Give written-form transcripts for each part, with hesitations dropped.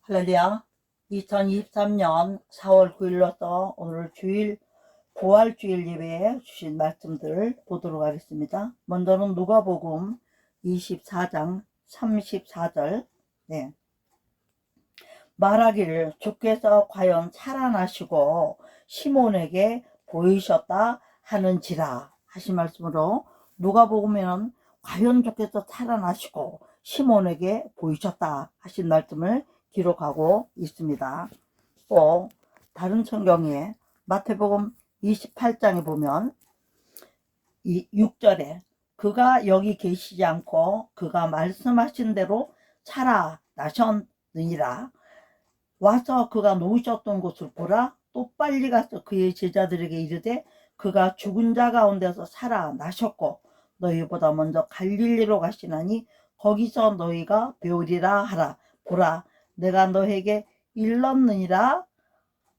할렐루야. 2023년 4월 9일로서 오늘 주일 부활주일 예배에 주신 말씀들을 보도록 하겠습니다. 먼저는 누가복음 24장 34절. 말하기를 주께서 과연 살아나시고 시몬에게 보이셨다 하는지라 하신 말씀으로 누가복음에는 과연 주께서 살아나시고 시몬에게 보이셨다 하신 말씀을 기록하고 있습니다. 또 다른 성경에 마태복음 28장에 보면 6절에 그가 여기 계시지 않고 그가 말씀하신 대로 살아나셨느니라. 와서 그가 누우셨던 곳을 보라. 또 빨리 가서 그의 제자들에게 이르되 그가 죽은 자 가운데서 살아나셨고 너희보다 먼저 갈릴리로 가시나니 거기서 너희가 배우리라 하라. 보라, 내가 너에게 일렀느니라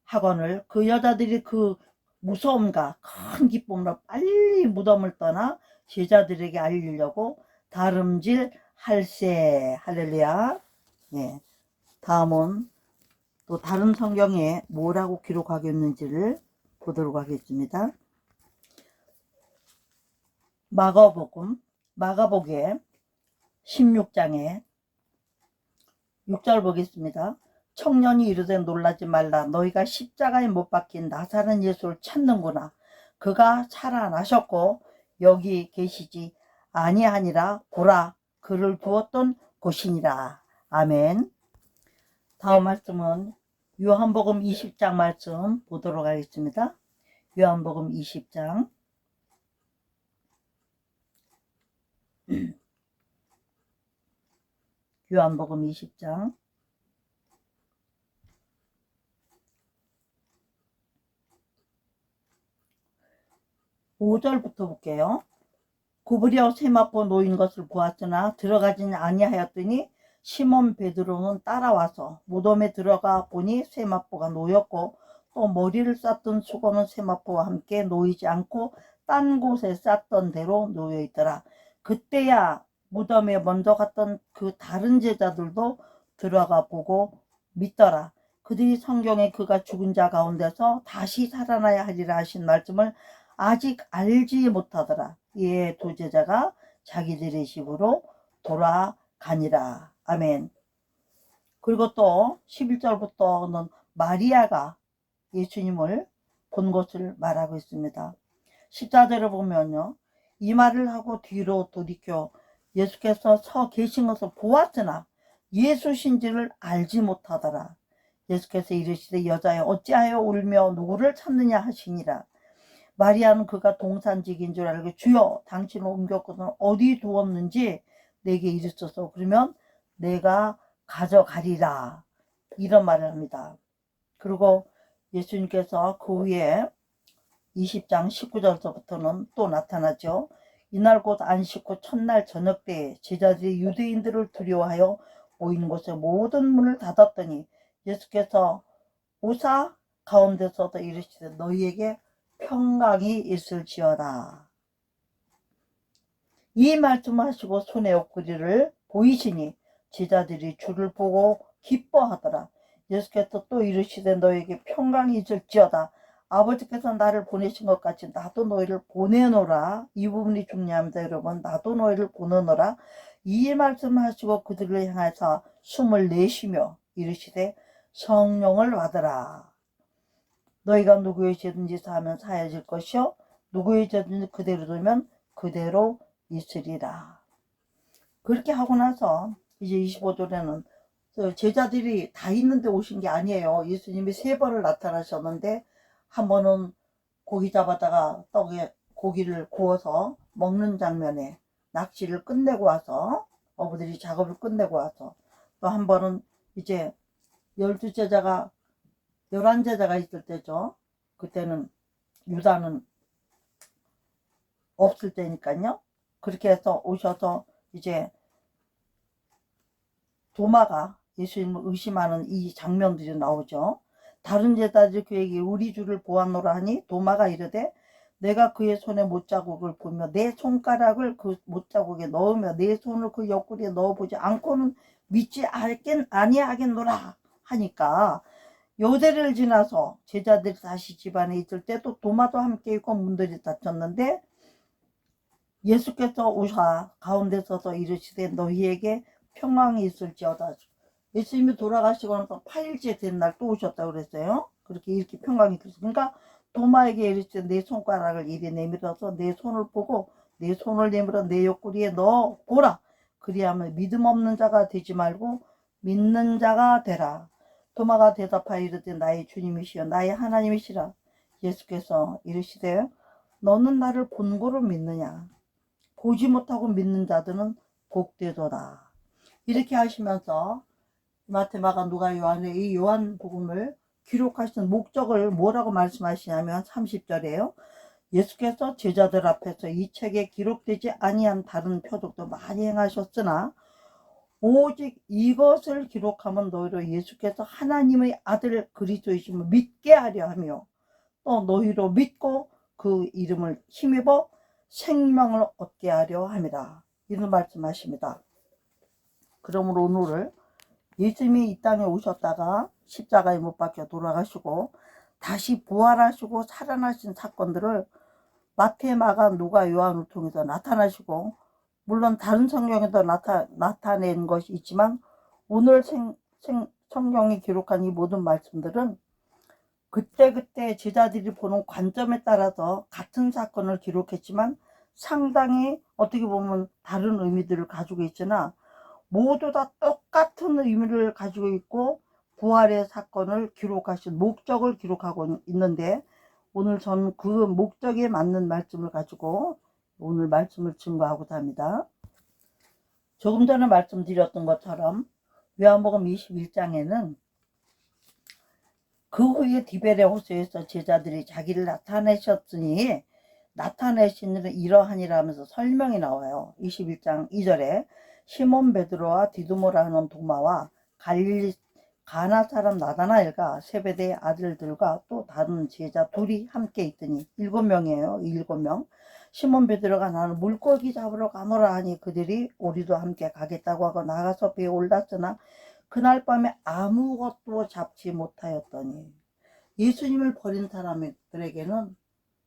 하거늘. 그 여자들이 그 무서움과 큰 기쁨으로 빨리 무덤을 떠나 제자들에게 알리려고 다름질 할세. 할렐루야. 다음은 또 다른 성경에 뭐라고 기록하겠는지를 보도록 하겠습니다. 마가복음 16장에 6절 보겠습니다. 청년이 이르되 놀라지 말라. 너희가 십자가에 못 박힌 나사렛 예수를 찾는구나. 그가 살아나셨고 여기 계시지 아니하니라. 보라, 그를 두었던 곳이니라. 아멘. 다음 말씀은 요한복음 20장 말씀 보도록 하겠습니다. 요한복음 20장 요한복음 20장 5절부터 볼게요. 구부려 세마포 놓인 것을 보았으나 들어가지는 아니하였더니 시몬 베드로는 따라와서 무덤에 들어가 보니 세마포가 놓였고 또 머리를 쌌던 수건은 세마포와 함께 놓이지 않고 딴 곳에 쌌던 대로 놓여 있더라. 그때야 무덤에 먼저 갔던 그 다른 제자들도 들어가 보고 믿더라. 그들이 성경에 그가 죽은 자 가운데서 다시 살아나야 하리라 하신 말씀을 아직 알지 못하더라. 이에 두 제자가 자기들의 집으로 돌아가니라. 아멘. 그리고 또 11절부터는 마리아가 예수님을 본 것을 말하고 있습니다. 14절을 보면요, 이 말을 하고 뒤로 돌이켜 예수께서 서 계신 것을 보았으나 예수신지를 알지 못하더라. 예수께서 이르시되 여자여 어찌하여 울며 누구를 찾느냐 하시니라. 마리아는 그가 동산직인 줄 알고 주여 당신을 옮겼거든 어디 두었는지 내게 이르소서. 그러면 내가 가져가리라. 이런 말을 합니다. 그리고 예수님께서 그 후에 20장 19절서부터는 또 나타나죠. 이날 곧 안식 후 첫날 저녁 때에 제자들이 유대인들을 두려워하여 모이는 곳에 모든 문을 닫았더니 예수께서 오사 가운데서도 이르시되 너희에게 평강이 있을지어다. 이 말씀하시고 손에 옷구리를 보이시니 제자들이 주를 보고 기뻐하더라. 예수께서 또 이르시되 너에게 평강이 있을지어다. 아버지께서 나를 보내신 것 같이 나도 너희를 보내노라. 이 부분이 중요합니다, 여러분. 나도 너희를 보내노라. 이 말씀하시고 그들을 향해서 숨을 내쉬며 이르시되 성령을 받으라. 너희가 누구의 죄든지 사하면 사해질 것이요 누구의 죄든지 그대로 두면 그대로 있으리라. 그렇게 하고 나서 이제 25절에는 제자들이 다 있는데 오신 게 아니에요. 예수님이 3번을 나타나셨는데 한 번은 고기 잡아다가 떡에 고기를 구워서 먹는 장면에 낚시를 끝내고 와서 어부들이 작업을 끝내고 와서 또 한 번은 이제 12제자가 11제자가 있을 때죠. 그때는 유다는 없을 때니까요. 그렇게 해서 오셔서 이제 도마가 예수님을 의심하는 이 장면들이 나오죠. 다른 제자들이 그에게 우리 주를 보았노라 하니 도마가 이르되 내가 그의 손에 못자국을 보며 내 손가락을 그 못자국에 넣으며 내 손을 그 옆구리에 넣어보지 않고는 믿지 아니하겠노라 하니까 요대를 지나서 제자들이 다시 집안에 있을 때 또 도마도 함께 있고 문들이 닫혔는데 예수께서 오셔 가운데 서서 이르시되 너희에게 평강이 있을지어다. 예수님이 돌아가시고 나서 8일째 된 날 또 오셨다고 그랬어요. 그렇게 이렇게 평강이 있었어요. 그러니까 도마에게 이르시되 내 손가락을 이리 내밀어서 내 손을 보고 내 손을 내밀어 내 옆구리에 넣어 보라. 그리하면 믿음 없는 자가 되지 말고 믿는 자가 되라. 도마가 대답하여 이르되 나의 주님이시여 나의 하나님이시라. 예수께서 이르시되 너는 나를 본고로 믿느냐. 보지 못하고 믿는 자들은 복되도다. 이렇게 하시면서 마태, 마가, 누가, 요한의 이 요한복음을 기록하신 목적을 뭐라고 말씀하시냐면 30절에요. 예수께서 제자들 앞에서 이 책에 기록되지 아니한 다른 표적도 많이 행하셨으나 오직 이것을 기록하면 너희로 예수께서 하나님의 아들 그리스도이심을 믿게 하려 하며 또 너희로 믿고 그 이름을 힘입어 생명을 얻게 하려 함이라. 이런 말씀하십니다. 그러므로 오늘 예수님이 이 땅에 오셨다가 십자가에 못 박혀 돌아가시고 다시 부활하시고 살아나신 사건들을 마태, 마가, 누가, 요한을 통해서 나타나시고 물론 다른 성경에도 나타낸 것이 있지만 오늘 성경이 기록한 이 모든 말씀들은 그때그때 제자들이 보는 관점에 따라서 같은 사건을 기록했지만 상당히 어떻게 보면 다른 의미들을 가지고 있으나 모두 다 똑같은 의미를 가지고 있고 부활의 사건을 기록하신 목적을 기록하고 있는데 오늘 저는 그 목적에 맞는 말씀을 가지고 오늘 말씀을 증거하고자 합니다. 조금 전에 말씀드렸던 것처럼 요한복음 21장에는 그 후에 디베레 호수에서 제자들이 자기를 나타내셨으니 나타내신 일은 이러하니라 하면서 설명이 나와요. 21장 2절에 시몬 베드로와 디두모라 하는 도마와 갈릴리 가나 사람 나다나엘과 세베대의 아들들과 또 다른 제자 둘이 함께 있더니 7명이에요. 7명. 시몬 베드로가 나는 물고기 잡으러 가노라 하니 그들이 우리도 함께 가겠다고 하고 나가서 배에 올랐으나 그날 밤에 아무것도 잡지 못하였더니 예수님을 버린 사람들에게는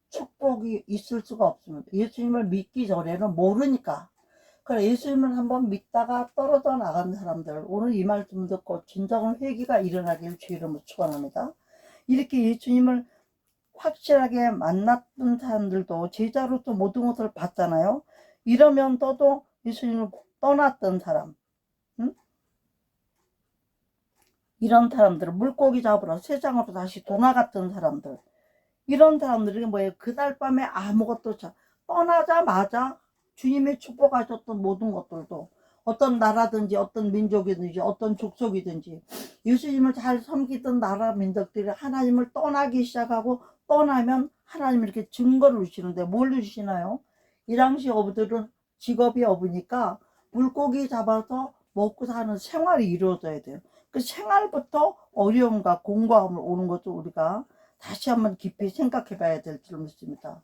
축복이 있을 수가 없습니다. 예수님을 믿기 전에는 모르니까. 그래 예수님을 한번 믿다가 떨어져 나간 사람들 오늘 이 말씀 듣고 진정한 회개가 일어나길 주 이름으로 축원합니다. 이렇게 예수님을 확실하게 만났던 사람들도 제자로서 모든 것을 봤잖아요. 이러면 또도 예수님을 떠났던 사람 이런 사람들 물고기 잡으러 세상으로 다시 돌아갔던 사람들 이런 사람들이 뭐예요? 그날 밤에 아무것도 떠나자마자 주님이 축복하셨던 모든 것들도 어떤 나라든지 어떤 민족이든지 어떤 족속이든지 예수님을 잘 섬기던 나라 민족들이 하나님을 떠나기 시작하고 떠나면 하나님 이렇게 증거를 주시는데 뭘 주시나요? 이 당시 어부들은 직업이 어부니까 물고기 잡아서 먹고 사는 생활이 이루어져야 돼요. 그 생활부터 어려움과 공고함을 오는 것을 우리가 다시 한번 깊이 생각해 봐야 될 줄 믿습니다.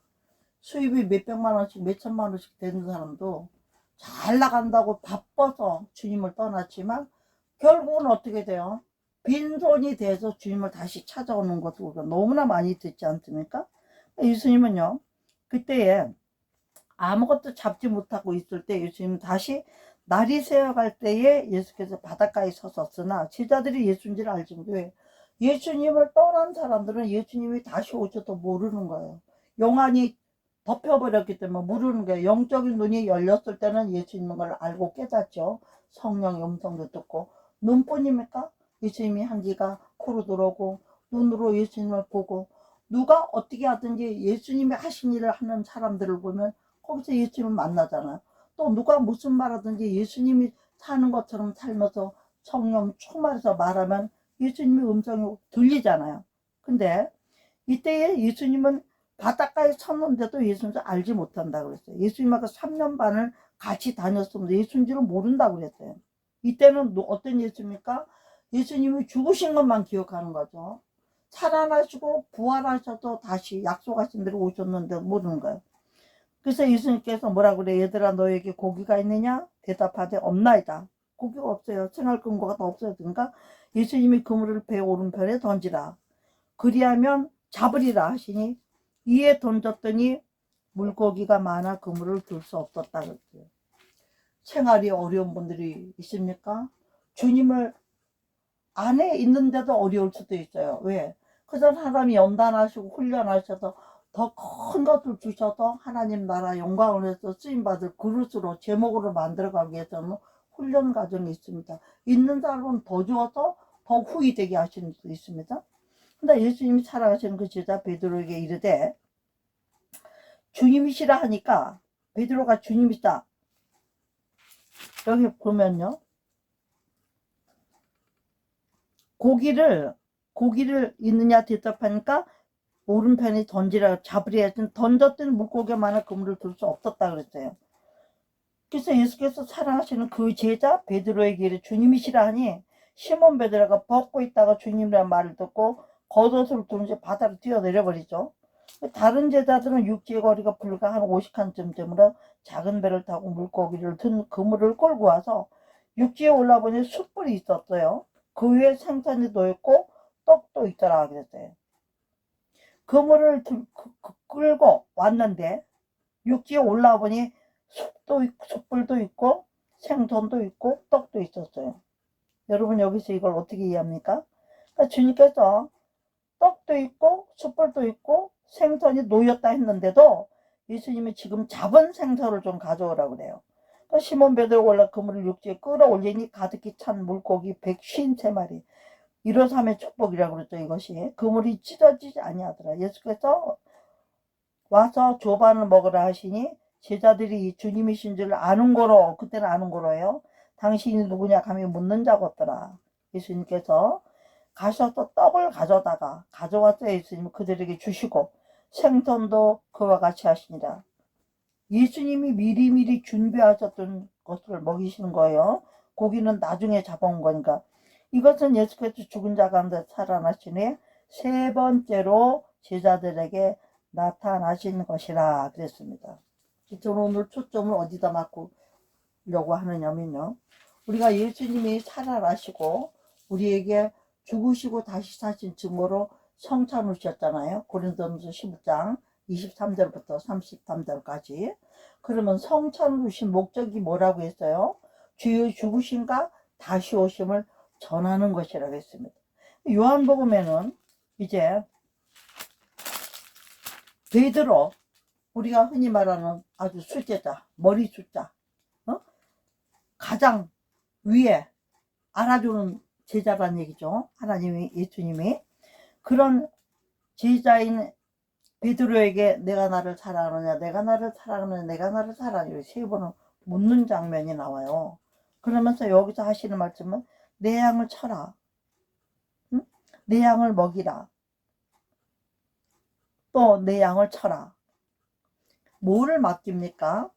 수입이 몇백만 원씩 몇천만 원씩 되는 사람도 잘 나간다고 바빠서 주님을 떠났지만 결국은 어떻게 돼요? 빈손이 돼서 주님을 다시 찾아오는 것을 우리가 너무나 많이 듣지 않습니까? 예수님은요 그때에 아무것도 잡지 못하고 있을 때 예수님은 다시 날이 새어갈 때에 예수께서 바닷가에 섰었으나 제자들이 예수인지를 알지 못해 예수님을 떠난 사람들은 예수님이 다시 오셔도 모르는 거예요. 용안이 덮여버렸기 때문에 모르는 거예요. 영적인 눈이 열렸을 때는 예수님을 알고 깨닫죠. 성령의 음성도 듣고 눈뿐입니까? 예수님이 향기가 코로 들어오고 눈으로 예수님을 보고 누가 어떻게 하든지 예수님이 하신 일을 하는 사람들을 보면 거기서 예수님을 만나잖아요. 또 누가 무슨 말하든지 예수님이 사는 것처럼 살면서 성령 충만해서 말하면 예수님의 음성이 들리잖아요. 근데 이때에 예수님은 바닷가에 섰는데도 예수님을 알지 못한다고 그랬어요. 예수님하고 3년 반을 같이 다녔으면서 예수인지를 모른다고 그랬어요. 이때는 어떤 예수입니까? 예수님이 죽으신 것만 기억하는 거죠. 살아나시고 부활하셔도 다시 약속하신 대로 오셨는데 모르는 거예요. 그래서 예수님께서 뭐라 그래? 얘들아 너에게 고기가 있느냐? 대답하되 없나이다. 고기가 없어요. 생활 근거가 다 없어요. 그러니까 예수님이 그물을 배 오른편에 던지라. 그리하면 잡으리라 하시니 이에 던졌더니 물고기가 많아 그물을 들 수 없었다 그랬어요. 생활이 어려운 분들이 있습니까? 주님을 안에 있는데도 어려울 수도 있어요. 왜? 그전 사람이 연단하시고 훈련하셔서 더 큰 것을 주셔서 하나님 나라 영광을 해서 쓰임받을 그릇으로 제목으로 만들어가기 위해서는 훈련 과정이 있습니다. 있는 사람은 더 주어서 더 후이되게 하시는 수도 있습니다. 근데 예수님이 살아가시는 그 제자 베드로에게 이르되 주님이시라 하니까 베드로가 주님이시다. 여기 보면요. 고기를 있느냐 대답하니까 오른편에 던지라 잡으려 했더니 던졌더니 물고기 많아 그물을 들 수 없었다 그랬어요. 그래서 예수께서 사랑하시는 그 제자 베드로에게 이르 주님이시라 하니 시몬 베드로가 벗고 있다가 주님이란 말을 듣고 겉옷을 두른 채 바다로 뛰어내려 버리죠. 다른 제자들은 육지의 거리가 불과 한 50칸쯤 되므로 작은 배를 타고 물고기를 든 그물을 끌고 와서 육지에 올라보니 숯불이 있었어요. 그 위에 생선이 놓였고 떡도 있더라 그랬어요. 그물을 끌고 왔는데 육지에 올라보니 숯불도 있고 생선도 있고 떡도 있었어요. 여러분 여기서 이걸 어떻게 이해합니까? 그러니까 주님께서 떡도 있고 숯불도 있고 생선이 놓였다 했는데도 예수님이 지금 잡은 생선을 좀 가져오라고 그래요. 그러니까 시몬 베드로가 올라 그물을 육지에 끌어올리니 가득히 찬 물고기 153마리. 1호 3의 축복이라고 그랬죠. 이것이 그물이 찢어지지 아니하더라. 예수께서 와서 조반을 먹으라 하시니 제자들이 주님이신 줄 아는 거로, 그때는 아는 거로요. 당신이 누구냐 감히 묻는 자가 없더라. 예수님께서 가셔서 떡을 가져왔어요. 예수님은 그들에게 주시고 생선도 그와 같이 하시니라. 예수님이 미리미리 준비하셨던 것을 먹이시는 거예요. 고기는 나중에 잡아온 거니까. 이것은 예수께서 죽은 자 가운데 살아나시니 세 번째로 제자들에게 나타나신 것이라 그랬습니다. 저는 오늘 초점을 어디다 맞추려고 하느냐면요. 우리가 예수님이 살아나시고 우리에게 죽으시고 다시 사신 증거로 성찬을 주셨잖아요. 고린도전서 15장 23절부터 33절까지. 그러면 성찬을 주신 목적이 뭐라고 했어요? 주의 죽으심과 다시 오심을 전하는 것이라고 했습니다. 요한복음에는 이제 베드로, 우리가 흔히 말하는 아주 숫제자, 머리 숫자, 가장 위에 알아주는 제자란 얘기죠. 하나님이, 예수님이. 그런 제자인 베드로에게 내가 나를 사랑하느냐, 내가 나를 사랑하느냐, 내가 나를 사랑하느냐 세 번을 묻는 장면이 나와요. 그러면서 여기서 하시는 말씀은 내 양을 쳐라, 응? 내 양을 먹이라, 또 내 양을 쳐라. 뭐를 맡깁니까?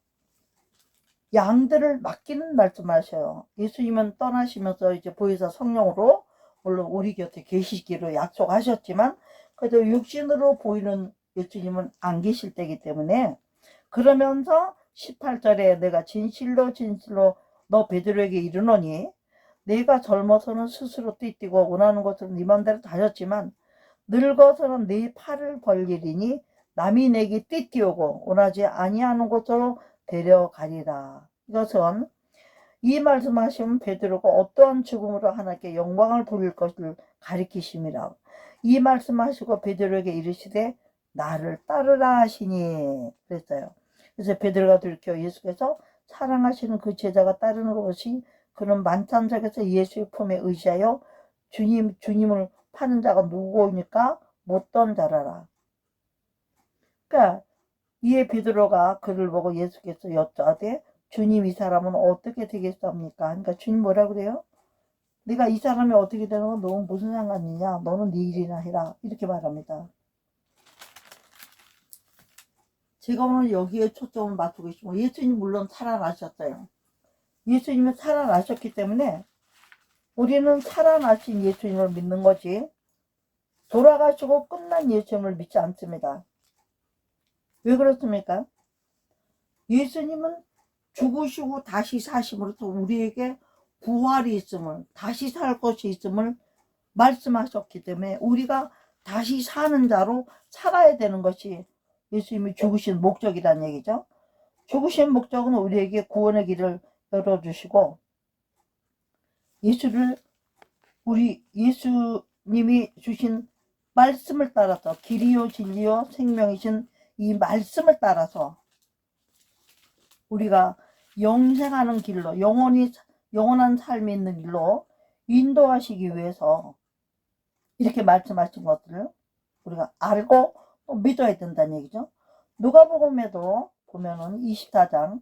양들을 맡기는 말씀하셔요. 예수님은 떠나시면서 이제 보혜사 성령으로 물론 우리 곁에 계시기로 약속하셨지만 그래도 육신으로 보이는 예수님은 안 계실 때이기 때문에, 그러면서 18절에 내가 진실로 너 베드로에게 이르노니 내가 젊어서는 스스로 띠뛰고 원하는 것을 네 맘대로 다 하였지만 늙어서는 네 팔을 벌리리니 남이 내게 띠띠우고 원하지 아니하는 곳으로 데려가리라. 이것은 이 말씀하시면 베드로가 어떠한 죽음으로 하나님께 영광을 돌릴 것을 가리키심이라. 이 말씀하시고 베드로에게 이르시되 나를 따르라 하시니 그랬어요. 그래서 베드로가 들켜 예수께서 사랑하시는 그 제자가 따르는 것이 그는 만찬석에서 예수의 품에 의지하여 주님을 파는 자가 누구오니까 못던 자라라. 그러니까 이에 베드로가 그를 보고 예수께서 여짜되 주님 이 사람은 어떻게 되겠습니까? 그러니까 주님 뭐라 그래요? 네가 이 사람이 어떻게 되는 건 너는 무슨 상관이냐? 너는 네 일이나 해라. 이렇게 말합니다. 제가 오늘 여기에 초점을 맞추고 있습니다. 예수님 물론 살아나셨어요. 예수님은 살아나셨기 때문에 우리는 살아나신 예수님을 믿는 거지 돌아가시고 끝난 예수님을 믿지 않습니다. 왜 그렇습니까? 예수님은 죽으시고 다시 사심으로써 우리에게 부활이 있음을, 다시 살 것이 있음을 말씀하셨기 때문에 우리가 다시 사는 자로 살아야 되는 것이 예수님이 죽으신 목적이란 얘기죠. 죽으신 목적은 우리에게 구원의 길을 열어주시고, 우리 예수님이 주신 말씀을 따라서, 길이요 진리요 생명이신 이 말씀을 따라서 우리가 영생하는 길로, 영원한 삶이 있는 길로 인도하시기 위해서 이렇게 말씀하신 것들을 우리가 알고 또 믿어야 된다는 얘기죠. 누가복음에도 보면은 24장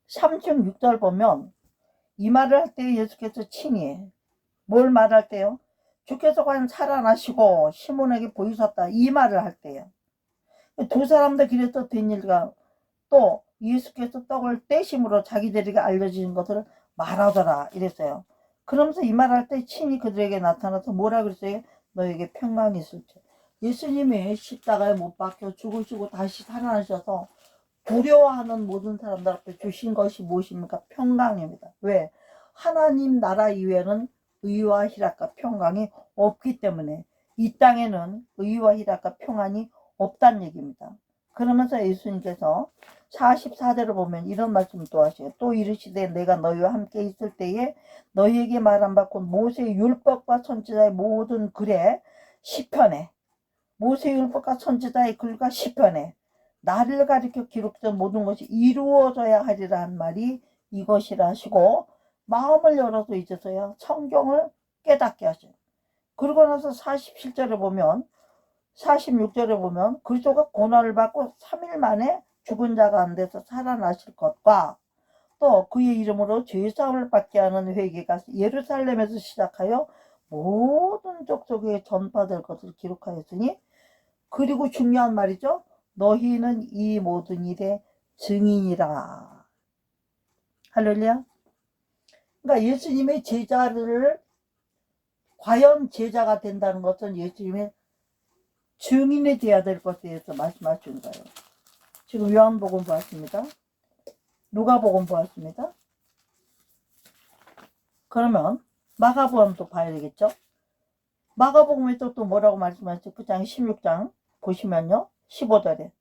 36절 보면 이 말을 할 때 예수께서 친히 뭘 말할 때요? 주께서 과연 살아나시고 시몬에게 보이셨다, 이 말을 할 때요. 두 사람도 길에서 된 일과 또 예수께서 떡을 떼심으로 자기들에게 알려진 것을 말하더라 이랬어요. 그러면서 이 말할 때 친히 그들에게 나타나서 뭐라 그랬어요? 너에게 평강이 있을지. 예수님이 십자가에 못 박혀 죽으시고 다시 살아나셔서 두려워하는 모든 사람들 앞에 주신 것이 무엇입니까? 평강입니다. 왜? 하나님 나라 이외에는 의와 희락과 평강이 없기 때문에 이 땅에는 의와 희락과 평안이 없다는 얘기입니다. 그러면서 예수님께서 44절을 보면 이런 말씀을 또 하셔요. 또 이르시되 내가 너희와 함께 있을 때에 너희에게 말한 바 곧 모세의 율법과 선지자의 모든 글에 시편에, 모세의 율법과 선지자의 글과 시편에 나를 가리켜 기록된 모든 것이 이루어져야 하리라 한 말이 이것이라 하시고, 마음을 열어서 이제서야 성경을 깨닫게 하셔요. 그러고 나서 47절에 보면, 46절에 보면 그리스도가 고난을 받고 3일 만에 죽은 자 가운데서 살아나실 것과 또 그의 이름으로 죄사함을 받게 하는 회개가 예루살렘에서 시작하여 모든 족속에 전파될 것을 기록하였으니, 그리고 중요한 말이죠. 너희는 이 모든 일의 증인이라. 할렐루야. 그러니까 예수님의 제자를 과연 제자가 된다는 것은 예수님의 증인이 되어야 될 것에 대해서 말씀하시는 거예요. 지금 요한복음 보았습니다. 누가복음 보았습니다. 그러면 마가복음도 봐야 되겠죠. 마가복음에서 또 뭐라고 말씀하셨죠? 그 장 16장 보시면요. 15절에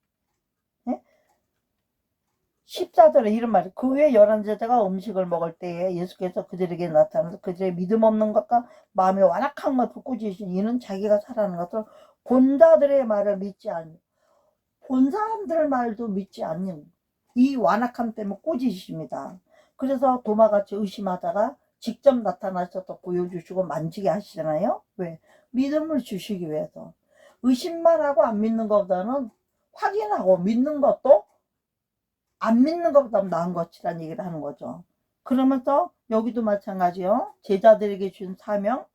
14절에 이런 말이, 그 후에 11제자가 음식을 먹을 때에 예수께서 그들에게 나타나서 그들의 믿음 없는 것과 마음이 완악한 것을 꾸짖으신 이는 자기가 살아난 것을 본 자들의 말을 믿지 않는, 본 사람들 말도 믿지 않는 이 완악함 때문에 꾸짖으십니다. 그래서 도마같이 의심하다가 직접 나타나셔서 보여주시고 만지게 하시잖아요. 왜? 믿음을 주시기 위해서. 의심만 하고 안 믿는 것보다는 확인하고 믿는 것도 안 믿는 것보다 나은 것이라는 얘기를 하는 거죠. 그러면서 여기도 마찬가지요. 제자들에게 준 사명,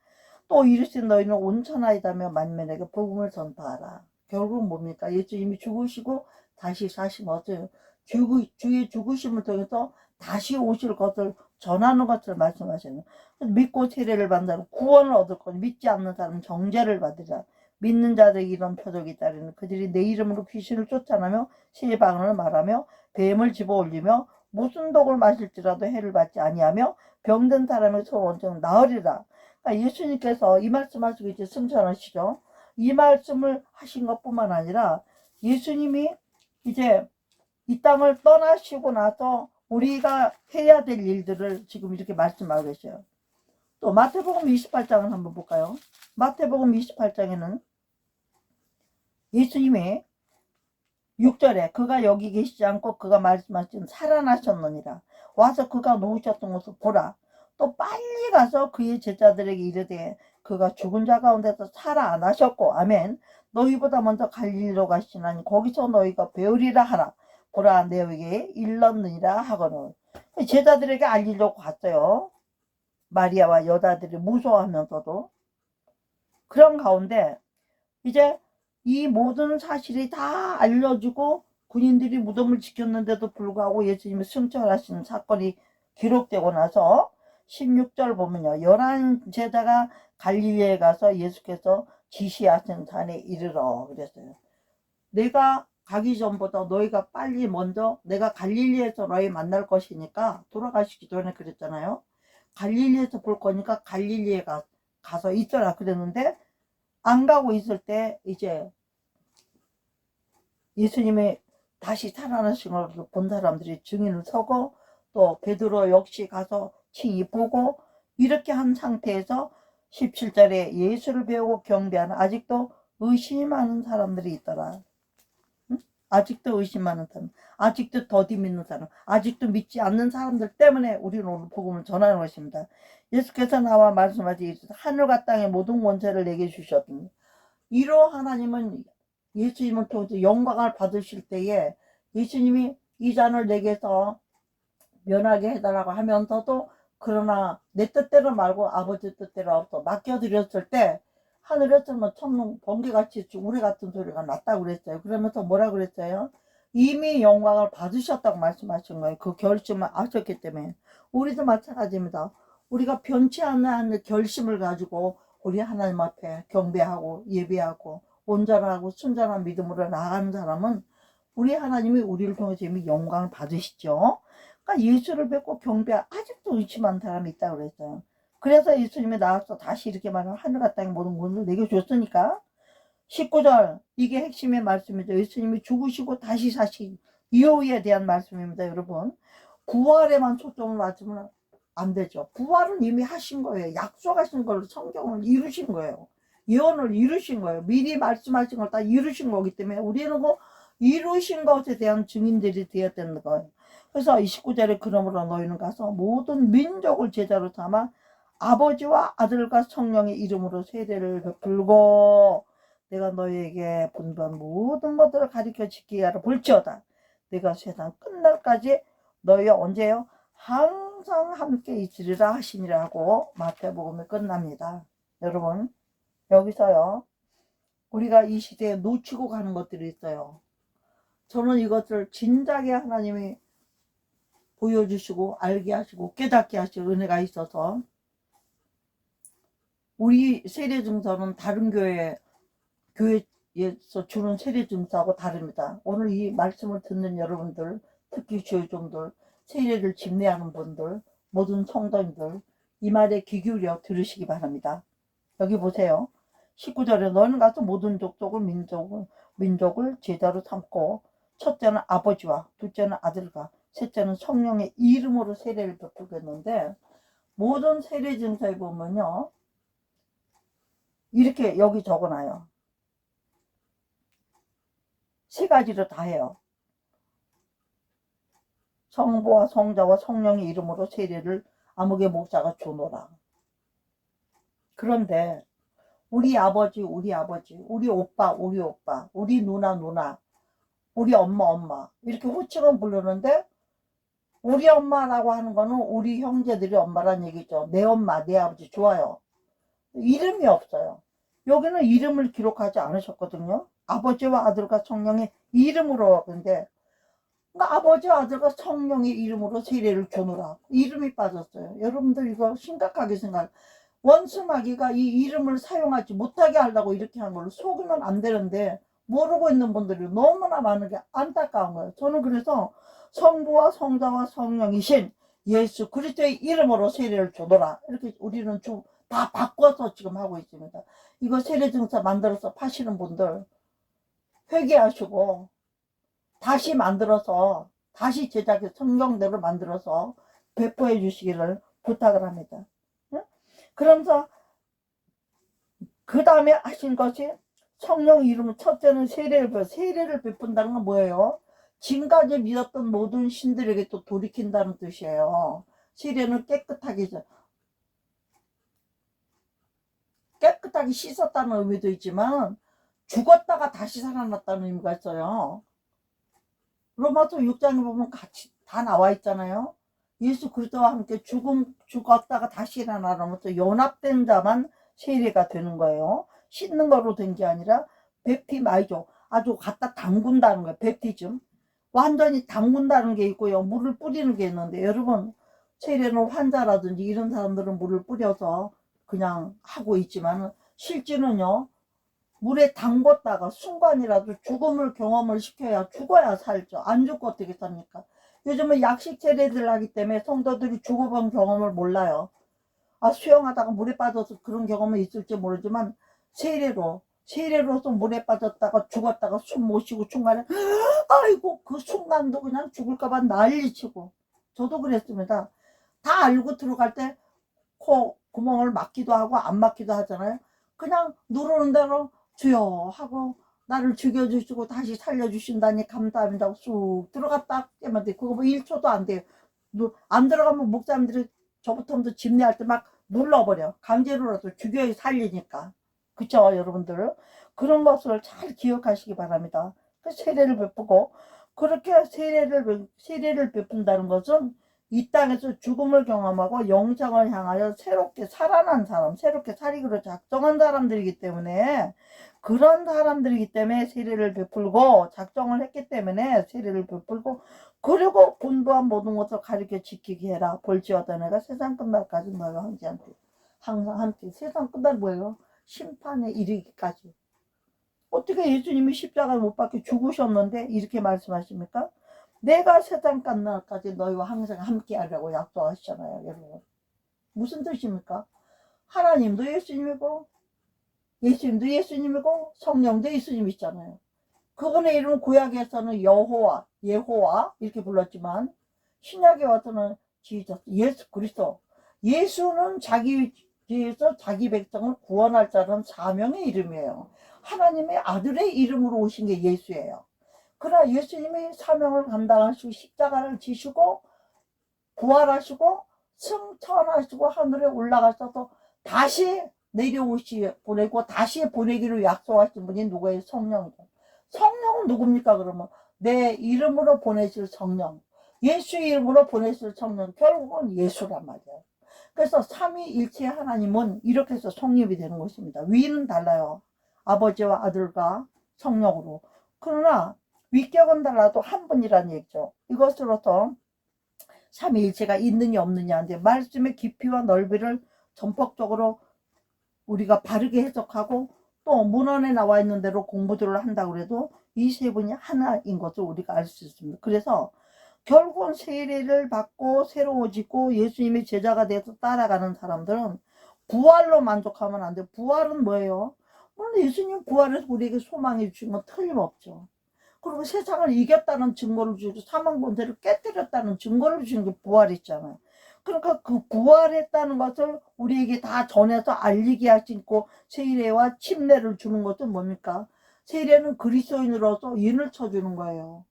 또 이르신 너희는 온 천하이다며 만민에게 복음을 전파하라. 결국은 뭡니까? 예수님이 죽으시고 다시 사신 것을, 주의 죽으심을 통해서 다시 오실 것을 전하는 것을 말씀하시는, 믿고 세례를 받는 구원을 얻을 것, 믿지 않는 사람은 정죄를 받으라. 믿는 자들에게 이런 표적이 따르는 그들이 내 이름으로 귀신을 쫓아내며 새 방언을 말하며 뱀을 집어올리며 무슨 독을 마실지라도 해를 받지 아니하며 병든 사람의 서로 원증 나으리라. 그러니까 예수님께서 이 말씀하시고 이제 승천하시죠. 이 말씀을 하신 것뿐만 아니라 예수님이 이제 이 땅을 떠나시고 나서 우리가 해야 될 일들을 지금 이렇게 말씀하고 계셔요. 또 마태복음 28장을 한번 볼까요? 마태복음 28장에는 예수님이 6절에 그가 여기 계시지 않고 그가 말씀하신 살아나셨느니라. 와서 그가 누우셨던 것을 보라. 또 빨리 가서 그의 제자들에게 이르되 그가 죽은 자 가운데서 살아나셨고 아멘. 너희보다 먼저 갈릴리로 가시나니 거기서 너희가 배우리라 하라. 보라 너희에게 일렀느니라 하거늘. 제자들에게 알리려고 갔어요. 마리아와 여자들이 무서워하면서도. 그런 가운데 이제 이 모든 사실이 다 알려지고 군인들이 무덤을 지켰는데도 불구하고 예수님이 승천하시는 사건이 기록되고 나서 16절 보면요. 11제자가 갈릴리에 가서 예수께서 지시하신 산에 이르러 그랬어요. 내가 가기 전보다 너희가 빨리 먼저, 내가 갈릴리에서 너희 만날 것이니까, 돌아가시기 전에 그랬잖아요. 갈릴리에서 볼 거니까 갈릴리에 가서 있어라 그랬는데 안 가고 있을 때 이제 예수님의 다시 살아나신 걸 본 사람들이 증인을 서고 또 베드로 역시 가서 친히 보고 이렇게 한 상태에서 17절에 예수를 배우고 경배하는 아직도 의심하는 사람들이 있더라. 응? 아직도 의심하는 사람, 아직도 더디 믿는 사람, 아직도 믿지 않는 사람들 때문에 우리는 오늘 복음을 전하는 것입니다. 예수께서 나와 말씀하시기 하늘과 땅의 모든 권세를 내게 주셨더니 이로 하나님은 예수님을 통해서 영광을 받으실 때에 예수님이 이 잔을 내게서 면하게 해달라고 하면서도 그러나 내 뜻대로 말고 아버지 뜻대로 없어 맡겨드렸을 때 하늘에서 뭐 천둥 번개같이 우레 같은 소리가 났다고 그랬어요. 그러면서 뭐라 그랬어요? 이미 영광을 받으셨다고 말씀하신 거예요. 그 결심을 아셨기 때문에. 우리도 마찬가지입니다. 우리가 변치 않는 결심을 가지고 우리 하나님 앞에 경배하고 예배하고 온전하고 순전한 믿음으로 나아가는 사람은 우리 하나님이 우리를 통해서 이미 영광을 받으시죠. 그러니까 예수를 뵙고 경배할 아직도 의심한 사람이 있다고 그랬어요. 그래서 예수님이 나와서 다시 이렇게 말하면 하늘과 땅의 모든 것을 내게 줬으니까 19절 이게 핵심의 말씀이죠. 예수님이 죽으시고 다시 사신 이후에 대한 말씀입니다. 여러분 부활에만 초점을 맞추면 안 되죠. 부활은 이미 하신 거예요. 약속하신 걸로 성경을 이루신 거예요. 예언을 이루신 거예요. 미리 말씀하신 걸 다 이루신 거기 때문에 우리는 그 이루신 것에 대한 증인들이 되어야 되는 거예요. 그래서 29절에 그러므로 너희는 가서 모든 민족을 제자로 삼아 아버지와 아들과 성령의 이름으로 세례를 베풀고 내가 너희에게 분부한 모든 것들을 가르쳐 지키게 하라 볼지어다. 내가 세상 끝날까지 너희와 언제요? 항상 함께 있으리라 하시니라고 마태복음이 끝납니다. 여러분 여기서요 우리가 이 시대에 놓치고 가는 것들이 있어요. 저는 이것을 진작에 하나님이 보여주시고 알게 하시고 깨닫게 하실 은혜가 있어서 우리 세례증서는 다른 교회에서 주는 세례증서하고 다릅니다. 오늘 이 말씀을 듣는 여러분들 특히 주의종들 세례를 집례하는 분들 모든 성도님들 이 말에 귀 기울여 들으시기 바랍니다. 여기 보세요. 19절에 너는 가서 모든 족속을 민족을 제자로 삼고 첫째는 아버지와 둘째는 아들과 셋째는 성령의 이름으로 세례를 베풀겠는데 모든 세례 증서에 보면요 이렇게 여기 적어놔요. 세 가지를 다 해요. 성부와 성자와 성령의 이름으로 세례를 아무개 목사가 주노라. 그런데 우리 아버지, 우리 오빠, 우리 누나, 우리 엄마 이렇게 호칭은 부르는데 우리 엄마라고 하는 거는 우리 형제들이 엄마란 얘기죠. 내 엄마, 내 아버지 좋아요. 이름이 없어요. 여기는 이름을 기록하지 않으셨거든요. 아버지와 아들과 성령의 이름으로. 근데 그러니까 아버지와 아들과 성령의 이름으로 세례를 주노라. 이름이 빠졌어요. 여러분들 이거 심각하게 생각. 원수마귀가 이 이름을 사용하지 못하게 하려고 이렇게 한 걸로 속으면 안 되는데 모르고 있는 분들이 너무나 많은 게 안타까운 거예요. 저는 그래서 성부와 성자와 성령이신 예수 그리스도의 이름으로 세례를 주노라. 이렇게 우리는 다 바꿔서 지금 하고 있습니다. 이거 세례증서 만들어서 파시는 분들 회개하시고 다시 만들어서 다시 제작해 성경대로 만들어서 배포해 주시기를 부탁을 합니다. 그러면서 그 다음에 하신 것이 성령 이름 첫째는 세례를 베푼다는 건 뭐예요? 지금까지 믿었던 모든 신들에게 또 돌이킨다는 뜻이에요. 세례는 깨끗하게 씻었다는 의미도 있지만 죽었다가 다시 살아났다는 의미가 있어요. 로마서 6장에 보면 같이 다 나와 있잖아요. 예수 그리스도와 함께 죽었다가 다시 일어나면서 연합된 자만 세례가 되는 거예요. 씻는 거로 된 게 아니라 베프티마이죠. 아주 갖다 담근다는 거예요. 베프티즘. 완전히 담근다는 게 있고요. 물을 뿌리는 게 있는데 여러분 세례는 환자라든지 이런 사람들은 물을 뿌려서 그냥 하고 있지만 실제는요. 물에 담궜다가 순간이라도 죽음을 경험을 시켜야 죽어야 살죠. 안 죽고 어떻게 삽니까? 요즘은 약식 세례들 하기 때문에 성도들이 죽어본 경험을 몰라요. 수영하다가 물에 빠져서 그런 경험은 있을지 모르지만 세례로서 물에 빠졌다가 죽었다가 숨 못 쉬고 중간에 아이고 그 순간도 그냥 죽을까봐 난리치고. 저도 그랬습니다. 다 알고 들어갈 때 코 구멍을 막기도 하고 안 막기도 하잖아요. 그냥 누르는 대로 주여 하고 나를 죽여주시고 다시 살려주신다니 감사합니다 하고 쑥 들어갔다 깨면 돼. 그거 뭐 1초도 안 돼요. 안 들어가면 목사님들이 저부터 집례할 때 막 눌러버려. 강제로라도 죽여야 살리니까. 그쵸 여러분들? 그런 것을 잘 기억하시기 바랍니다. 세례를 베푸고, 그렇게 세례를 베푼다는 것은 이 땅에서 죽음을 경험하고 영생을 향하여 새롭게 살아난 사람, 새롭게 살기로 작정한 사람들이기 때문에, 그런 사람들이기 때문에 세례를 베풀고 작정을 했기 때문에 세례를 베풀고, 그리고 분부한 모든 것을 가르쳐 지키게 해라. 볼지어다 내가 세상 끝날까지 너희와 항상 함께. 세상 끝날 뭐예요? 심판에 이르기까지. 어떻게 예수님이 십자가를 못 박혀 죽으셨는데 이렇게 말씀하십니까? 내가 세상 끝날까지 너희와 항상 함께 하려고 약속하시잖아요, 여러분. 무슨 뜻입니까? 하나님도 예수님이고, 예수님도 예수님이고, 성령도 예수님이잖아요. 그분의 이름은 구약에서는 예호와 이렇게 불렀지만, 신약에 와서는 예수 그리스도. 예수는 자기 위해서 자기 백성을 구원할 자는 사명의 이름이에요. 하나님의 아들의 이름으로 오신 게 예수예요. 그러나 예수님이 사명을 감당하시고 십자가를 지시고 부활하시고 승천하시고 하늘에 올라가셔서 다시 보내고 다시 보내기로 약속하신 분이 누구예요? 성령이죠. 성령은 누굽니까? 그러면 내 이름으로 보내실 성령, 예수 이름으로 보내실 성령, 결국은 예수란 말이에요. 그래서 삼위일체 하나님은 이렇게 해서 성립이 되는 것입니다. 위는 달라요. 아버지와 아들과 성령으로. 그러나 위격은 달라도 한 분이라는 얘기죠. 이것으로서 삼위일체가 있느냐 없느냐인데, 말씀의 깊이와 넓이를 전폭적으로 우리가 바르게 해석하고 또 문헌에 나와 있는 대로 공부들을 한다고 해도 이 세 분이 하나인 것을 우리가 알 수 있습니다. 그래서 결국은 세례를 받고 새로워지고 예수님의 제자가 돼서 따라가는 사람들은 부활로 만족하면 안 돼요. 부활은 뭐예요? 물론 예수님 부활해서 우리에게 소망해 주신 건 틀림없죠. 그리고 세상을 이겼다는 증거를 주고 사망 권세를 깨뜨렸다는 증거를 주신 게 부활했잖아요. 그러니까 그 부활했다는 것을 우리에게 다 전해서 알리게 하시고 세례와 침례를 주는 것은 뭡니까? 세례는 그리스도인으로서 인을 쳐주는 거예요.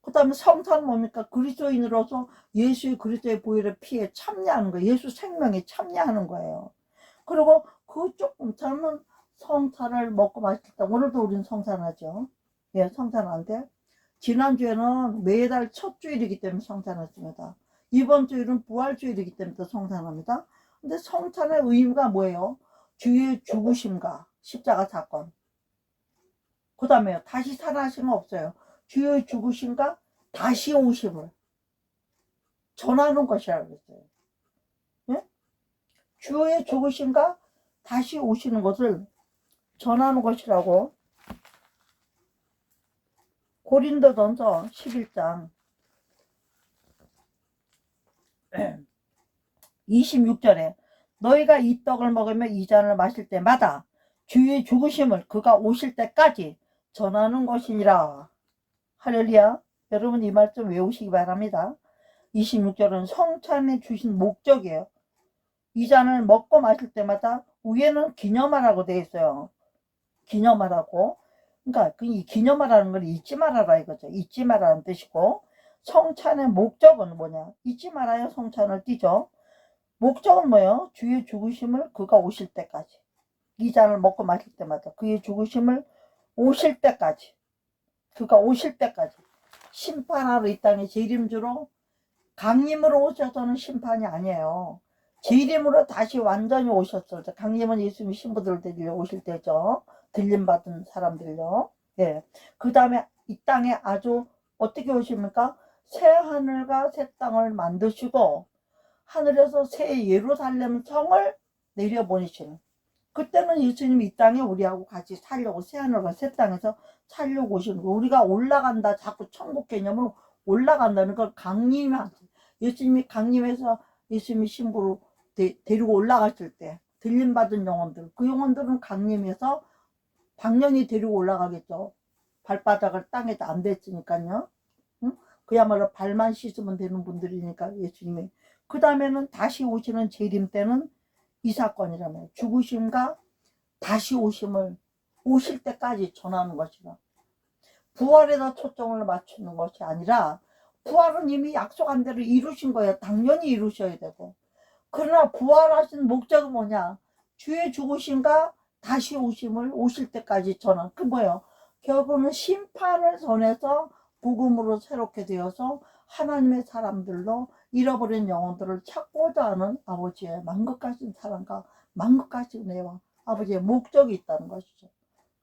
그 다음에 성사는 뭡니까? 그리스도인으로서 예수의 그리스도의 보혈의 피에 참여하는 거예요. 예수 생명에 참여하는 거예요. 그리고 그 조금 젊은 성사를 먹고 마실 때, 오늘도 우리는 성산하죠. 예, 성산하는데 지난주에는 매달 첫 주일이기 때문에 성산했습니다. 이번 주일은 부활주일이기 때문에 성산합니다. 근데 성찬의 의미가 뭐예요? 주의 죽으심과 십자가 사건. 그 다음에 다시 살아나신 거 없어요. 주의 죽으심과 다시 오심을 전하는 것이라고 했어요. 예? 주의 죽으심과 다시 오시는 것을 전하는 것이라고 고린도전서 11장 26절에 너희가 이 떡을 먹으며 이 잔을 마실 때마다 주의 죽으심을 그가 오실 때까지 전하는 것이니라. 할렐루야. 여러분 이 말씀 외우시기 바랍니다. 26절은 성찬에 주신 목적이에요. 이 잔을 먹고 마실 때마다 위에는 기념하라고 되어 있어요. 기념하라고. 그러니까 이 기념하라는 걸 잊지 말아라 이거죠. 잊지 말라는 뜻이고, 성찬의 목적은 뭐냐? 잊지 말아요. 성찬을 띠죠. 목적은 뭐예요? 주의 죽으심을 그가 오실 때까지. 이 잔을 먹고 마실 때마다 그의 죽으심을 오실 때까지, 그가 오실 때까지. 심판하러 이 땅에 재림주로 강림으로 오셔서는 심판이 아니에요. 재림으로 다시 완전히 오셨을 때, 강림은 예수님이 신부들을 데리러 오실 때죠. 들림받은 사람들요. 예. 그 다음에 이 땅에 아주 어떻게 오십니까? 새 하늘과 새 땅을 만드시고 하늘에서 새 예루살렘 성을 내려보내시는, 그때는 예수님이 이 땅에 우리하고 같이 살려고 새 하늘과 새 땅에서 살려고 오시는 거. 우리가 올라간다, 자꾸 천국 개념으로 올라간다는 걸 강림하지. 예수님이 강림해서 예수님이 신부로 데리고 올라갔을 때 들림받은 영혼들, 그 영혼들은 강림해서 당연히 데리고 올라가겠죠. 발바닥을 땅에다 안 댔으니까요. 응? 그야말로 발만 씻으면 되는 분들이니까 예수님이. 그 다음에는 다시 오시는 재림 때는 이 사건이라면 죽으심과 다시 오심을 오실 때까지 전하는 것이라. 부활에다 초점을 맞추는 것이 아니라 부활은 이미 약속한 대로 이루신 거예요. 당연히 이루셔야 되고. 그러나 부활하신 목적은 뭐냐? 주의 죽으심과 다시 오심을 오실 때까지 전한. 그 뭐예요? 결국은 심판을 전해서 복음으로 새롭게 되어서 하나님의 사람들로 잃어버린 영혼들을 찾고자 하는 아버지의 만국가신 사랑과 만국가신 은혜와 아버지의 목적이 있다는 것이죠.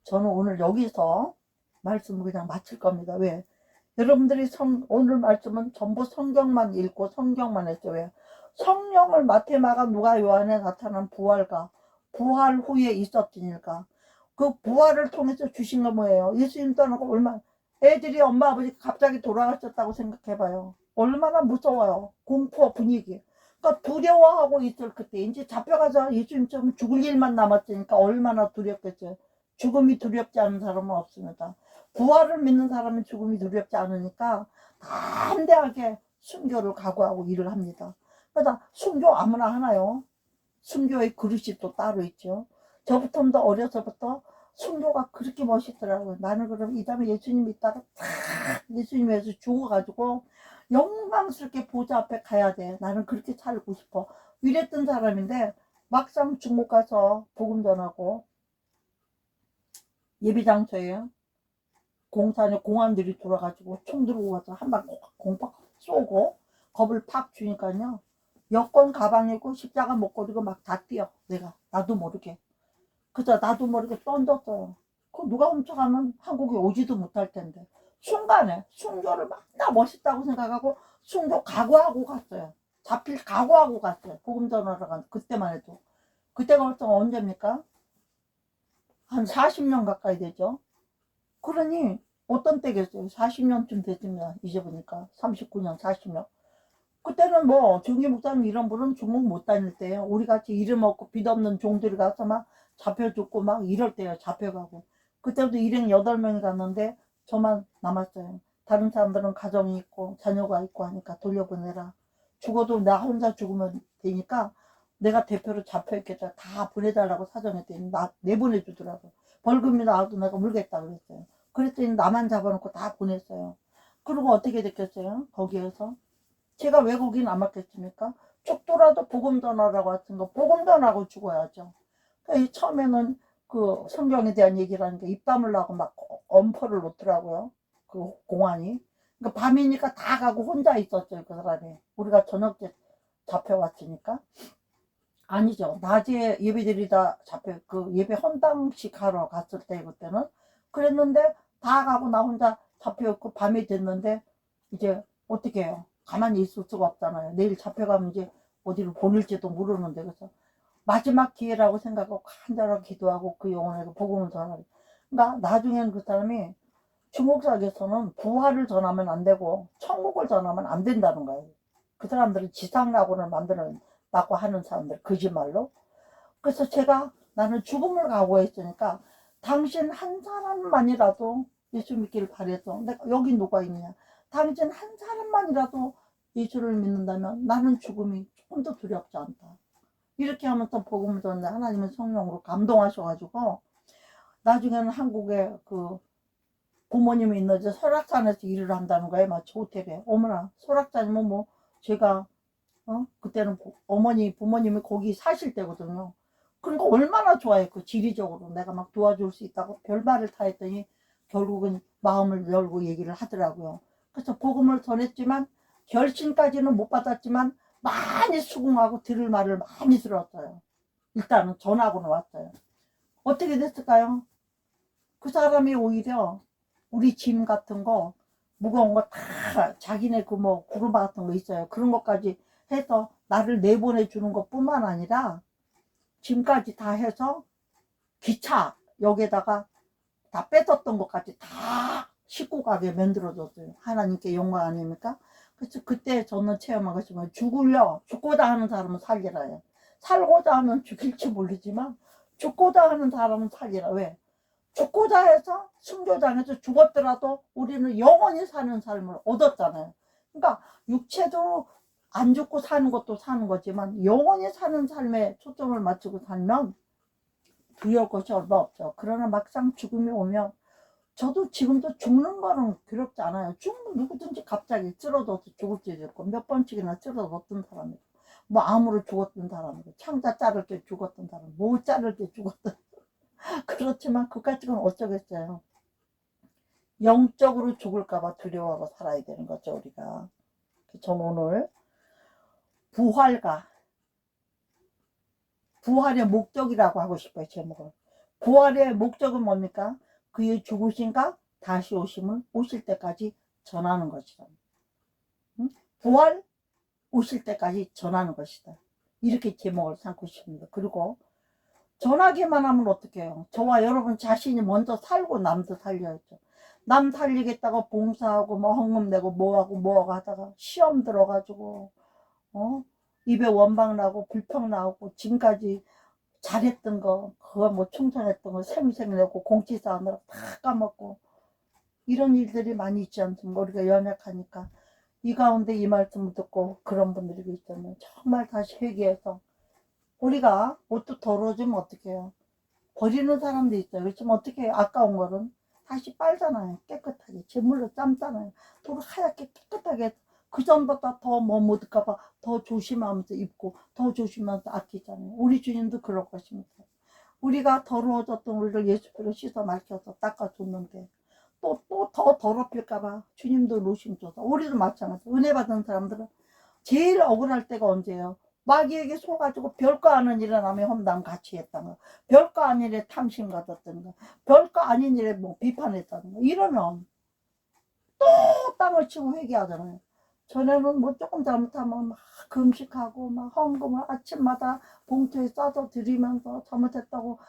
저는 오늘 여기서 말씀을 그냥 마칠 겁니다. 왜? 여러분들이 오늘 말씀은 전부 성경만 읽고 성경만 했죠. 왜? 성령을 마태, 마가, 누가, 요한에 나타난 부활과 부활 후에 있었으니까 그 부활을 통해서 주신 건 뭐예요? 예수님 떠나고 얼마나 애들이 엄마 아버지 갑자기 돌아가셨다고 생각해봐요. 얼마나 무서워요. 공포 분위기. 그러니까 두려워하고 있을 그때 이제 잡혀가서 예수님처럼 죽을 일만 남았으니까 얼마나 두렵겠어요. 죽음이 두렵지 않은 사람은 없습니다. 부활을 믿는 사람은 죽음이 두렵지 않으니까 담대하게 순교를 각오하고 일을 합니다. 그러다 순교 아무나 하나요? 순교의 그릇이 또 따로 있죠. 저부터 어려서부터 순교가 그렇게 멋있더라고요. 나는 그럼 이 다음에 예수님 있다가 탁 예수님 위해서 죽어가지고 영광스럽게 보좌 앞에 가야 돼. 나는 그렇게 살고 싶어. 이랬던 사람인데 막상 중국 가서 복음 전하고 예비장소에 공산에 공안들이 돌아가지고 총 들고 와서 한 방 공팍 쏘고 겁을 팍 주니까요. 여권 가방이고 십자가 목걸이고 막 다 뛰어. 내가 나도 모르게. 그래서 나도 모르게 던졌어요. 그 누가 훔쳐가면 한국에 오지도 못할 텐데. 순간에 순교를 막 나 멋있다고 생각하고 순교 각오하고 갔어요. 잡힐 각오하고 갔어요. 복음 전하러 간 그때만 해도. 그때가 벌써 언제입니까? 한 40년 가까이 되죠. 그러니 어떤 때겠어요? 40년쯤 됐습니다. 이제 보니까 39년 40년. 그때는 뭐 중기 목사님 이런 분은 중국 못 다닐 때예요. 우리같이 이름 없고 빚 없는 종들이 가서 막 잡혀 죽고 막 이럴 때요. 잡혀가고. 그때도 일행 8명이 갔는데 저만 남았어요. 다른 사람들은 가정이 있고 자녀가 있고 하니까 돌려보내라. 죽어도 나 혼자 죽으면 되니까 내가 대표로 잡혀있겠다. 다 보내달라고 사정했더니 내보내주더라고. 벌금이 나와도 내가 물겠다 그랬어요. 그랬더니 나만 잡아놓고 다 보냈어요. 그리고 어떻게 됐겠어요? 거기에서 제가 외국인 안 맞겠습니까? 죽더라도 복음 전하라고 하던 거 복음 전하고 죽어야죠. 그러니까 처음에는 그 성경에 대한 얘기를 하니까 입 다물라고 막 엄포를 놓더라고요. 그 공안이. 그러니까 밤이니까 다 가고 혼자 있었죠. 그 사람이. 우리가 저녁 때 잡혀왔으니까. 아니죠. 낮에 예배드리다 그 예배 헌당식 하러 갔을 때 그때는 그랬는데 다 가고 나 혼자 잡혀있고 밤이 됐는데 이제 어떻게 해요? 가만히 있을 수가 없잖아요. 내일 잡혀가면 이제 어디로 보낼지도 모르는데 그래서 마지막 기회라고 생각하고 간절하게 기도하고 그 영혼에게 복음을 전하고 그러니까 나중에는 그 사람이 중국사에서는 부활을 전하면 안 되고 천국을 전하면 안 된다는 거예요. 그 사람들은 지상낙원을 만들어놨다고 하는 사람들 거짓말로. 그래서 제가 나는 죽음을 각오했으니까 당신 한 사람만이라도 예수 믿기를 바래서 내가 여기 누가 있냐 당신 한 사람만이라도 예수를 믿는다면 나는 죽음이 조금 더 두렵지 않다. 이렇게 하면서 복음을 전하는데 하나님은 성령으로 감동하셔가지고 나중에는 한국에 그 부모님이 있는데 설악산에서 일을 한다는 거예요. 마치 호텔에. 어머나 설악산이면 뭐 제가 그때는 어머니 부모님이 거기 사실 때거든요. 그러니까 얼마나 좋아요. 그 지리적으로 내가 막 도와줄 수 있다고 별말을 다 했더니 결국은 마음을 열고 얘기를 하더라고요. 그래서 복음을 전했지만 결심까지는 못 받았지만 많이 수긍하고 들을 말을 많이 들었어요. 일단은 전하고는 왔어요. 어떻게 됐을까요? 그 사람이 오히려 우리 짐 같은 거 무거운 거 다 자기네 그 뭐 구르마 같은 거 있어요. 그런 것까지 해서 나를 내보내 주는 것 뿐만 아니라 짐까지 다 해서 기차 여기에다가 다 뺏었던 것까지 다 싣고 가게 만들어줬어요. 하나님께 영광 아닙니까? 그래서 그때 저는 체험한 것이 뭐 죽고자 하는 사람은 살리라 해요. 살고자 하면 죽일지 모르지만 죽고자 하는 사람은 살리라. 왜? 죽고자 해서 순교당해서 죽었더라도 우리는 영원히 사는 삶을 얻었잖아요. 그러니까 육체도 안 죽고 사는 것도 사는 거지만 영원히 사는 삶에 초점을 맞추고 살면 두려울 것이 얼마 없죠. 그러나 막상 죽음이 오면 저도 지금도 죽는 거는 괴롭지 않아요. 죽으면 누구든지 갑자기 쓰러져서 죽을 수도 있고 몇 번씩이나 쓰러졌던 사람이고 뭐 암으로 죽었던 사람이고 창자 자를 때 죽었던 사람, 모 자를 때 죽었던 그렇지만 그까짓 건 어쩌겠어요. 영적으로 죽을까봐 두려워하고 살아야 되는 거죠, 우리가. 전 오늘 부활의 목적이라고 하고 싶어요, 제목을. 부활의 목적은 뭡니까? 그의 죽으신가 다시 오실 때까지 전하는 것이다. 응? 부활 오실 때까지 전하는 것이다. 이렇게 제목을 삼고 싶습니다. 그리고 전하기만 하면 어떡해요? 저와 여러분 자신이 먼저 살고 남도 살려야죠. 남 살리겠다고 봉사하고 뭐 헌금 내고 뭐하고 하다가 시험 들어가지고 입에 원방 나고 불평 나오고 지금까지 잘했던 거 그거 뭐 충성했던 거 생생 내고 공치사 하느라 다 까먹고 이런 일들이 많이 있지 않습니까? 우리가 연약하니까 이 가운데 이 말씀을 듣고 그런 분들이 있잖아요. 정말 다시 회개해서 우리가 옷도 더러워지면 어떡해요? 버리는 사람도 있어요. 그렇지만 어떻게 해요? 아까운 거는 다시 빨잖아요. 깨끗하게 제물로 삶잖아요. 도로 하얗게 깨끗하게 그 전보다 더 뭐 묻을까봐 더 조심하면서 입고 더 조심하면서 아끼잖아요. 우리 주님도 그럴 것입니다. 우리가 더러워졌던 우리를 예수께로 씻어 말켜서 닦아줬는데 또 더 더럽힐까봐 주님도 노심줘서 우리도 마찬가지. 은혜 받은 사람들은 제일 억울할 때가 언제예요? 마귀에게 속아지고 별거 아닌 일에 남의 험담 같이 했다는 거, 별거 아닌 일에 탐심 가졌다는 거, 별거 아닌 일에 뭐 비판했다는 거. 이러면 또 땅을 치고 회개하잖아요. 전에는 뭐 조금 잘못하면 막 금식하고 막 헌금을 아침마다 봉투에 싸서 드리면서 잘못했다고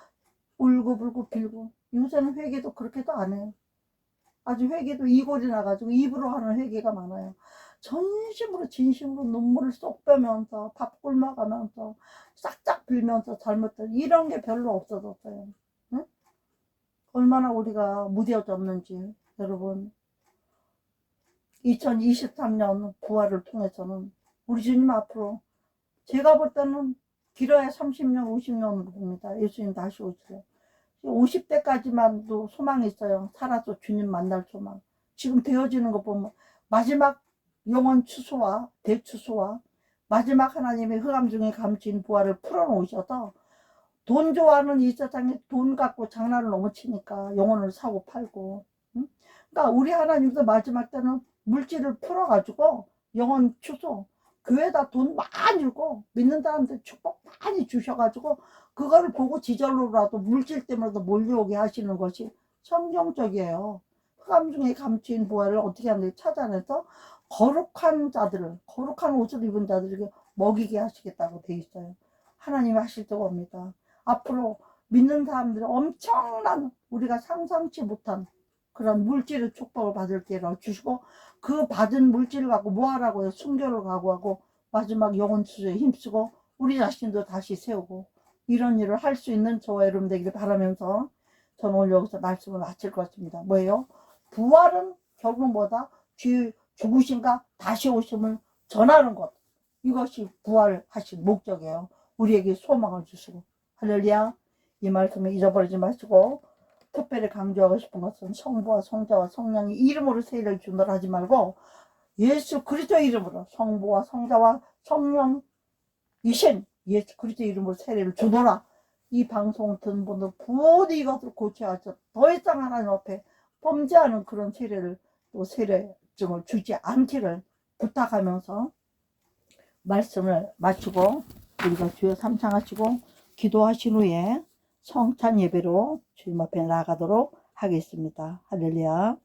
울고불고 빌고. 요새는 회개도 그렇게도 안 해요. 아주 회개도 이골이 나가지고 입으로 하는 회개가 많아요. 전심으로 진심으로 눈물을 쏙 빼면서 밥 굶어가면서 싹싹 빌면서 잘못된 이런 게 별로 없어졌어요. 응? 얼마나 우리가 무뎌졌는지. 여러분 2023년 부활을 통해서는 우리 주님 앞으로 제가 볼 때는 길어야 30년 50년으로 봅니다. 예수님 다시 오시래요. 50대까지만도 소망이 있어요. 살아서 주님 만날 소망. 지금 되어지는 거 보면 마지막 영원 추수와 대추수와 마지막 하나님의 흑암 중에 감추인 부활을 풀어놓으셔서 돈 좋아하는 이 세상에 돈 갖고 장난을 너무 치니까 영혼을 사고 팔고. 응? 그러니까 우리 하나님도 마지막 때는 물질을 풀어가지고 영원 추수 교회에다 돈 많이 주고 믿는 사람들 축복 많이 주셔가지고 그거를 보고 지절로라도 물질 때문에도 몰려오게 하시는 것이 성경적이에요. 흑암 중에 감추인 부활을 어떻게 하는지 찾아내서 거룩한 자들을, 거룩한 옷을 입은 자들에게 먹이게 하시겠다고 돼 있어요. 하나님이 하실 때가 옵니다. 앞으로 믿는 사람들은 엄청난 우리가 상상치 못한 그런 물질의 축복을 받을 때로 주시고 그 받은 물질을 갖고 뭐 하라고요? 순교를 각오하고 마지막 영혼 추수에 힘쓰고 우리 자신도 다시 세우고 이런 일을 할 수 있는 저와 여러분 되기를 바라면서 저는 오늘 여기서 말씀을 마칠 것 같습니다. 뭐예요? 부활은 결국 뭐다? 죽으신가 다시 오심을 전하는 것. 이것이 부활하신 목적이에요. 우리에게 소망을 주시고. 할렐루야. 이 말씀을 잊어버리지 마시고 특별히 강조하고 싶은 것은 성부와 성자와 성령의 이름으로 세례를 주노라 하지 말고 예수 그리스도의 이름으로 성부와 성자와 성령이신 예수 그리스도의 이름으로 세례를 주노라. 이 방송 듣는 분들 부디 이것을 고쳐야죠. 더 이상 하나님 앞에 범죄하는 그런 세례를 또 세례증을 주지 않기를 부탁하면서 말씀을 마치고 우리가 주여 삼창하시고 기도하신 후에 성찬 예배로 주님 앞에 나가도록 하겠습니다. 할렐루야.